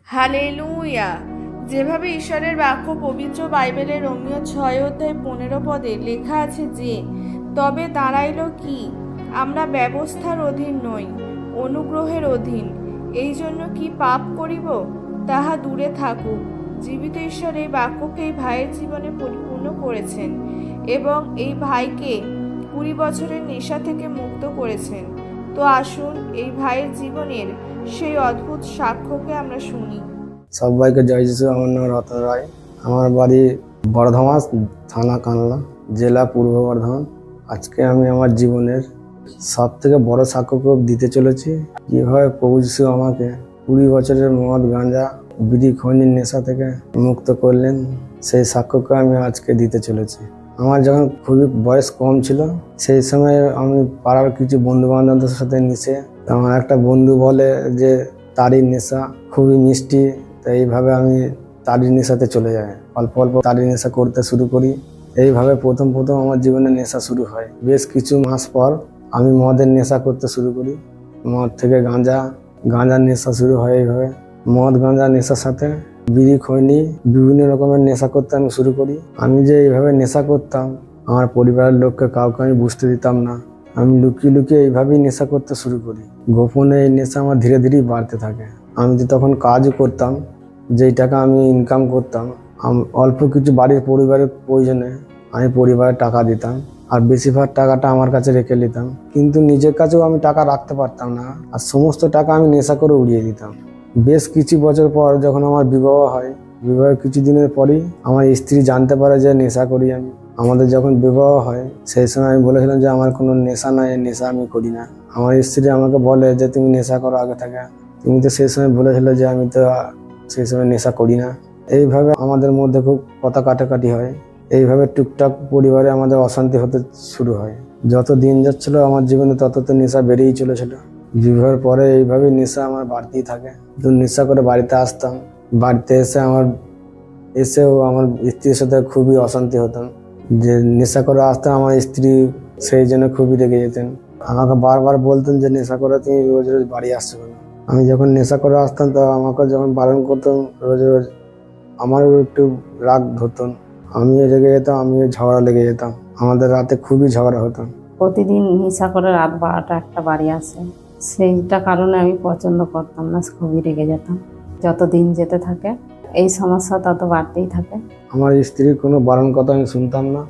Hallelujah. যেভাবে ঈশ্বরের বাক্য পবিত্র বাইবেলের রোমীয় 6 অধ্যায় 15 পদে লেখা আছে যে, তবে দাঁড়াইল কি, আমরা ব্যবস্থার অধীন নই, অনুগ্রহের অধীন। এই জন্য কি পাপ করিব? তাহা দূরে থাকুক। জীবিত ঈশ্বর এই বাক্যকে এই ভাইয়ের জীবনে পরিপূর্ণ করেছেন এবং এই ভাইকে 20 বছরের নেশা থেকে মুক্ত করেছেন। তো আসুন এই ভাইয়ের জীবনের সেই অদ্ভুত সাক্ষ্যকে আমরা শুনি। সবাইকে জয় যিশু। আমার নাম রতন রায়। আমার বাড়ি বর্ধমান, থানা কানলা, জেলা পূর্ব বর্ধমান। আজকে আমি আমার জীবনের সব থেকে বড় সাক্ষ্য দিতে চলেছি। কীভাবে প্রভু যিশু আমাকে 20 বছরের মদ, গাঁজা, বিড়ি, খৈনির নেশা থেকে মুক্ত করলেন, সেই সাক্ষ্যকে আমি আজকে দিতে চলেছি। আমার যখন খুবই বয়স কম ছিল, সেই সময় আমি পাড়ার কিছু বন্ধু বান্ধবদের সাথে মিশে, আমার একটা বন্ধু বলে যে তারির নেশা খুবই মিষ্টি, তো এইভাবে আমি তারির নেশাতে চলে যাই। অল্প অল্প তারির নেশা করতে শুরু করি। এইভাবে প্রথম আমার জীবনে নেশা শুরু হয়। বেশ কিছু মাস পর আমি মদের নেশা করতে শুরু করি। মদ থেকে গাঁজার নেশা শুরু হয়। এইভাবে মদ, গাঁজা নেশার সাথে বিড়ি, খৈনি, বিভিন্ন রকমের নেশা করতে আমি শুরু করি। আমি যে এইভাবে নেশা করতাম, আমার পরিবারের লোককে কাউকে আমি বুঝতে দিতাম না। আমি লুকিয়ে লুকিয়ে এইভাবেই নেশা করতে শুরু করি। গোপনে এই নেশা আমার ধীরে ধীরেই বাড়তে থাকে। আমি যে তখন কাজও করতাম, যেই টাকা আমি ইনকাম করতাম, অল্প কিছু বাড়ির পরিবারের প্রয়োজনে আমি পরিবারের টাকা দিতাম, আর বেশিরভাগ টাকাটা আমার কাছে রেখে নিতাম। কিন্তু নিজের কাছেও আমি টাকা রাখতে পারতাম না, আর সমস্ত টাকা আমি নেশা করে উড়িয়ে দিতাম। বেশ কিছু বছর পর যখন আমার বিবাহ হয়, বিবাহের কিছুদিনের পরই আমার স্ত্রী জানতে পারে যে নেশা করি আমি। আমাদের যখন বিবাহ হয়, সেই সময় আমি বলেছিলাম যে আমার কোনো নেশা নাই, নেশা আমি করি না। আমার স্ত্রী আমাকে বলে যে তুমি নেশা করো আগে থেকে, তুমি তো সেই সময় বলেছিলে যে আমি তো সেই সময় নেশা করি না। এইভাবে আমাদের মধ্যে খুব কথা কাটাকাটি হয়। এইভাবে টুকটাক পরিবারে আমাদের অশান্তি হতে শুরু হয়। যত দিন যাচ্ছিল আমার জীবনে তত তো নেশা বেড়েই চলেছিল। বিবাহের পরে এইভাবেই নেশা আমার বাড়তেই থাকে। তো নেশা করে বাড়িতে আসতাম, বাড়িতে এসেও আমার স্ত্রীর সাথে খুবই অশান্তি হতাম। যে নেশা করে আসতাম, আমার স্ত্রী সেই জন্য খুবই রেগে যেতেন। আমাকে বারবার বলতেন যে নেশা করে তুমি রোজ রোজ বাড়ি আসছো কেন। আমি যখন নেশা করে আসতাম, তো আমাকে যখন বারণ করতাম রোজ রোজ, আমারও একটু রাগ ধরতাম। আমিও রেগে যেতাম, আমিও ঝগড়া লেগে যেতাম। আমাদের রাতে খুবই ঝগড়া হতাম। প্রতিদিন নেশা করে রাত 12টা-1টা বাড়ি আসে, সেইটা কারণে আমি পছন্দ করতাম না, খুবই রেগে যেতাম। যত দিন যেতে থাকে এই সমস্যা তত বাড়তেই থাকে। আমার স্ত্রীর কোনো বারণ কথা আমি শুনতাম না।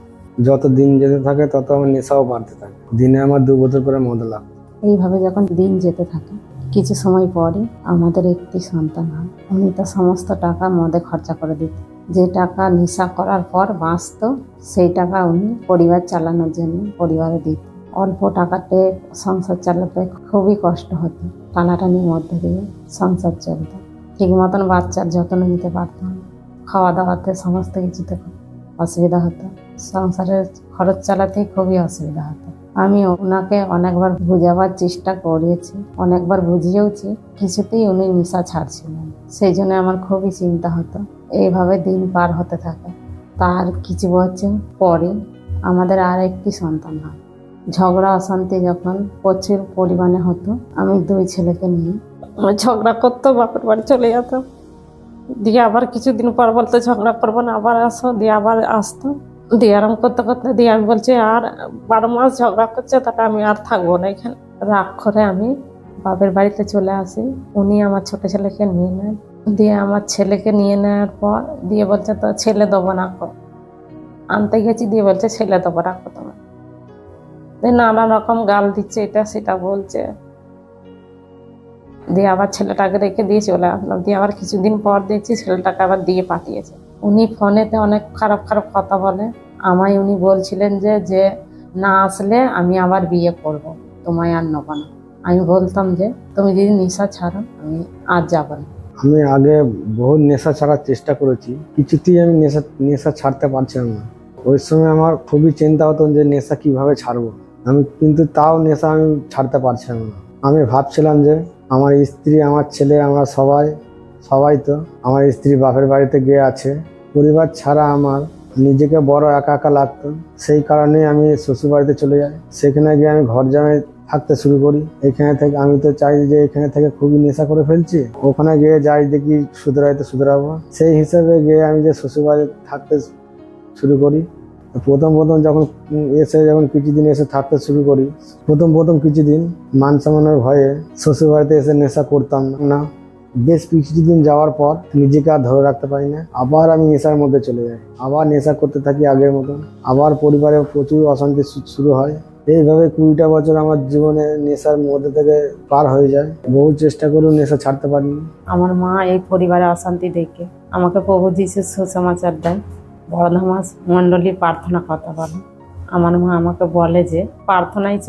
যত দিন যেতে থাকে তত আমার নেশাও বাড়তে থাকে। দিনে আমার 2 বোতল করে মদ লাগতো। এইভাবে যখন দিন যেতে থাকে, কিছু সময় পরে আমাদের একটি সন্তান হয়। উনি তো সমস্ত টাকা মদে খরচা করে দিত। যে টাকা নেশা করার পর বাঁচত, সেই টাকা উনি পরিবার চালানোর জন্য পরিবারে দিত। অল্প টাকাতে সংসার চালাতে খুবই কষ্ট হতো। টানাটানির মধ্যে দিয়ে সংসার চলত। ঠিক মতন বাচ্চার যত্ন নিতে পারতাম, খাওয়া দাওয়াতে সমস্ত কিছুতে অসুবিধা হতো। সংসারের খরচ চালাতেই খুবই অসুবিধা হতো। আমি ওনাকে অনেকবার বোঝাবার চেষ্টা করেছি, অনেকবার বুঝিয়েওছি, কিছুতেই উনি নেশা ছাড়ছিলেন। সেই জন্য আমার খুবই চিন্তা হতো। এইভাবে দিন পার হতে থাকে। তার কিছু বছর পরে আমাদের আর একটি সন্তান হয়। ঝগড়া অশান্তি যখন প্রচুর পরিমাণে হতো, আমি 2 ছেলেকে নিয়ে ঝগড়া করতো, বাপের বাড়ি চলে যেতাম। দিয়ে আবার কিছুদিন পর বলতো ঝগড়া করবো না, আবার আসো, দিয়ে আবার আসতো। দিয়ে আরাম করতে করতে দিয়ে আমি বলছি আর 12 মাস ঝগড়া করছে, তাটা আমি আর থাকবো না এখানে। রাগ করে আমি বাপের বাড়িতে চলে আসি। উনি আমার ছোট ছেলেকে নিয়ে নেন। দিয়ে আমার ছেলেকে নিয়ে নেওয়ার পর দিয়ে বলছে তো ছেলে দেবো না, আনতে গেছি, দিয়ে বলছে ছেলে দেবো, রাখো তোমার। নানা রকম গাল দিচ্ছে, এটা সেটা বলছে। দিয়ে আবার ছেলেটাকে রেখে দিয়ে চলে আসলাম। দিয়ে আবার কিছুদিন পর দেখছি ছেলেটাকে আবার দিয়ে পাঠিয়েছে। উনি ফোনেতে অনেক খারাপ খারাপ কথা বলে। আমায় উনি বলছিলেন যে না আসলে আমি আবার বিয়ে করব, তোমায় আর নেব না। আমি বলতাম যে তুমি যদি নেশা ছাড়ো আমি আর যাব না। আমি আগে বহু নেশা ছাড়ার চেষ্টা করেছি, কিছুতেই আমি নেশা ছাড়তে পারছিলাম না। ওই সময় আমার খুবই চিন্তা হতো যে নেশা কিভাবে ছাড়বো। আমি কিন্তু তাও নেশা আমি ছাড়তে পারছিলাম না। আমি ভাবছিলাম যে আমার স্ত্রী, আমার ছেলে, আমরা সবাই তো আমার স্ত্রী বাপের বাড়িতে গিয়ে আছে। পরিবার ছাড়া আমার নিজেকে বড় একা একা লাগতো। সেই কারণে আমি শ্বশুর বাড়িতে চলে যাই। সেখানে গিয়ে আমি ঘর জামাই থাকতে শুরু করি। এখানে থেকে আমি তো চাই যে এখানে থেকে খুবই নেশা করে ফেলছি, ওখানে গিয়ে যাই দেখি শুধরাইতে শুধরাবো। সেই হিসাবে গিয়ে আমি যে শ্বশুরবাড়ি থাকতে শুরু করি। প্রথম যখন কিছুদিন এসে থাকতে শুরু করি, প্রথম কিছুদিন মান সম্মানের ভয়ে শ্বশুরবাড়িতে এসে নেশা করতাম না। বেশ কিছুদিন যাওয়ার পর নিজেকে আর ধরে রাখতে পারি না, আবার আমি নেশার মধ্যে চলে যাই, আবার নেশা করতে থাকি আগের মতন, আবার পরিবারে প্রচুর অশান্তি শুরু হয়। এইভাবে 20টা বছর আমার জীবনে নেশার মধ্যে থেকে পার হয়ে যায়। বহু চেষ্টা করেও নেশা ছাড়তে পারিনি। আমার মা এই পরিবারে অশান্তি দেখে আমাকে প্রভু যিশুর সুসমাচার দেয়, বড়ধামাস মণ্ডলীর প্রার্থনা কথা বলে। আমার মা আমাকে বলে যে প্রার্থনায় চ,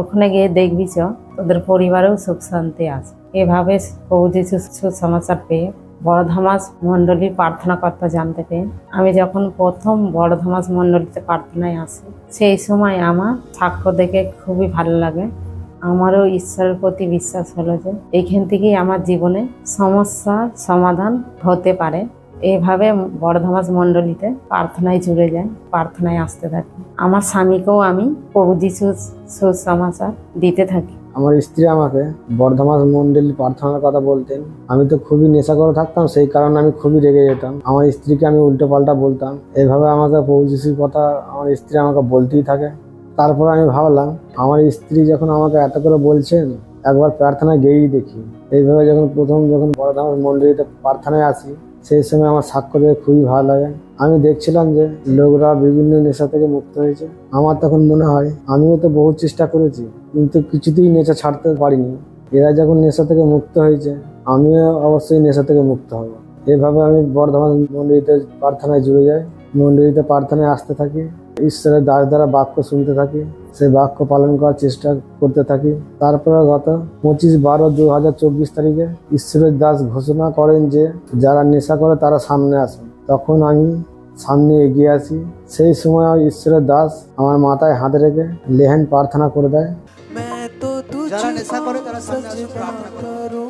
ওখানে গিয়ে দেখবি চ, তোদের পরিবারেও সুখ শান্তি আছে। এভাবে প্রভু যিশুর সুসমাচার পেয়ে বড়ধামাস মণ্ডলীর প্রার্থনা কথা জানতে পেয়ে আমি যখন প্রথম বড়ধামাস মণ্ডলীতে প্রার্থনায় আসি, সেই সময় আমার সাক্ষ্য দেখে খুবই ভালো লাগে। আমারও ঈশ্বরের প্রতি বিশ্বাস হলো যে এইখান থেকেই আমার জীবনে সমস্যার সমাধান হতে পারে। এইভাবে বড়ধামাস মণ্ডলীতে প্রার্থনায় জুড়ে যায়, প্রার্থনায় আসতে থাকি। আমার স্বামীকেও আমি প্রভু যিশুর সুসমাচার দিতে থাকি। আমার স্ত্রী আমাকে বর্ধমান মণ্ডলী প্রার্থনার কথা বলতেন। আমি তো খুবই নেশা করে থাকতাম, সেই কারণে আমি খুবই রেগে যেতাম। আমার স্ত্রীকে আমি উল্টো পাল্টা বলতাম। এইভাবে আমাকে প্রভু যিশুর কথা আমার স্ত্রী আমাকে বলতেই থাকে। তারপর আমি ভাবলাম, আমার স্ত্রী যখন আমাকে এত করে বলছেন, একবার প্রার্থনায় গিয়েই দেখি। এইভাবে যখন বর্ধমান মণ্ডলীতে প্রার্থনায় আসি, সেই সময় আমার সাক্ষ্য দেখে খুবই ভালো লাগে। আমি দেখছিলাম যে লোকরা বিভিন্ন নেশা থেকে মুক্ত হয়েছে। আমার তখন মনে হয় আমিও তো বহু চেষ্টা করেছি, কিন্তু কিছুতেই নেশা ছাড়তে পারিনি। এরা যখন নেশা থেকে মুক্ত হয়েছে, আমিও অবশ্যই নেশা থেকে মুক্ত হব। এভাবে আমি বর্ধমান মণ্ডলীতে প্রার্থনায় জুড়ে যাই, মণ্ডলীতে প্রার্থনায় আসতে থাকি, ঈশ্বরের দাস দ্বারা বাক্য শুনতে থাকি, সেই বাক্য পালন করার চেষ্টা করতে থাকি। তারপরে গত 25/12/2024 তারিখে ঈশ্বরের দাস ঘোষণা করেন যে যারা নেশা করে তারা সামনে আসে। তখন আমি সামনে এগিয়ে আসি। সেই সময় ঈশ্বরের দাস আমার মাথায় হাত রেখে লেহেন প্রার্থনা করে দেয়। যারা নেশা করে তারা সামনে আসো, প্রার্থনা করো।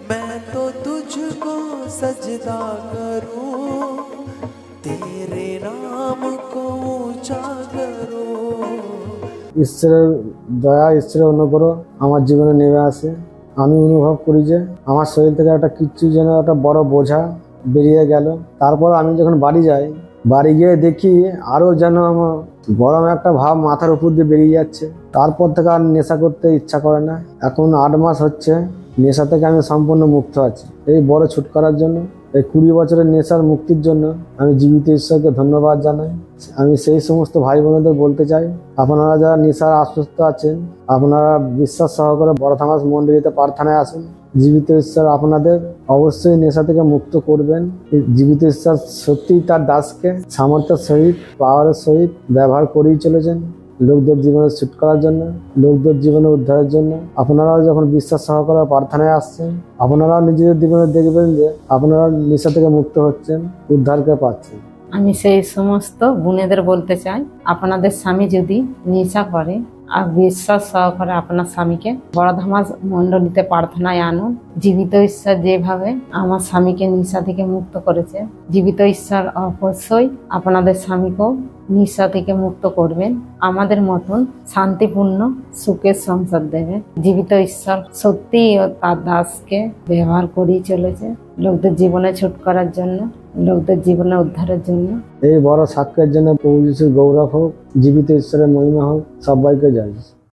मैं तो तुझको सजदा करूं, तेरे नाम को ऊंचा करो। ঈশ্বরের দয়া, ঈশ্বরের অনুগ্রহ আমার জীবনে নেমে আসে। আমি অনুভব করি যে আমার শরীর থেকে একটা বড় বোঝা বেরিয়ে গেল। তারপর আমি যখন বাড়ি যাই, বাড়ি গিয়ে দেখি আরও যেন আমার গরম একটা ভাব মাথার উপর দিয়ে বেরিয়ে যাচ্ছে। তারপর থেকে আর নেশা করতে ইচ্ছা করে না। এখন 8 মাস হচ্ছে নেশা থেকে আমি সম্পূর্ণ মুক্ত আছি। এই বড় ছুটকারার জন্য, এই 20 বছরের নেশার মুক্তির জন্য আমি জীবিত ঈশ্বরকে ধন্যবাদ জানাই। আমি সেই সমস্ত ভাই বোনেদের বলতে চাই, আপনারা যারা নেশার আশ্বস্ত আছেন, আপনারা বিশ্বাস সহকারে বড়ধামাস মণ্ডলীতে প্রার্থনায় আসুন। জীবিত ঈশ্বর আপনাদের অবশ্যই নেশা থেকে মুক্ত করবেন। জীবিত ঈশ্বর সত্যিই তার দাসকে সামর্থ্যের সহিত, পাওয়ারের সহিত ব্যবহার করেই চলেছেন লোকদের জীবনে ছুট করার জন্য, লোকদের জীবনে উদ্ধারের জন্য। আপনারাও যখন বিশ্বাস সহকারে প্রার্থনায় আসছেন, আপনারাও নিজেদের জীবনে দেখবেন যে আপনারা নেশা থেকে মুক্ত হচ্ছেন, উদ্ধারকে পাচ্ছেন। আমি সেই সমস্ত বোনেদের বলতে চাই, আপনাদের স্বামী যদি নেশা করে আর বিশ্বাস সহকারে আপনার স্বামীকে বড়ধামাস মণ্ডলীতে প্রার্থনায় আনুন। জীবিত ঈশ্বর যেভাবে আমার স্বামীকে নেশা থেকে মুক্ত করেছে, জীবিত ঈশ্বর অবশ্যই আপনাদের স্বামীকেও নেশা থেকে মুক্ত করবেন। আমাদের মতন শান্তিপূর্ণ সুখের সংসার দেবে। জীবিত ঈশ্বর সত্যিই তার দাসকে ব্যবহার করেই চলেছে লোকদের জীবনে ছুট করার জন্য, লোকদের জীবনে উদ্ধারের জন্য। এই বড় সাক্ষ্যের জন্য প্রভু যিশুর গৌরব হোক, জীবিত ঈশ্বরের মহিমা হোক। সবাইকে জয়।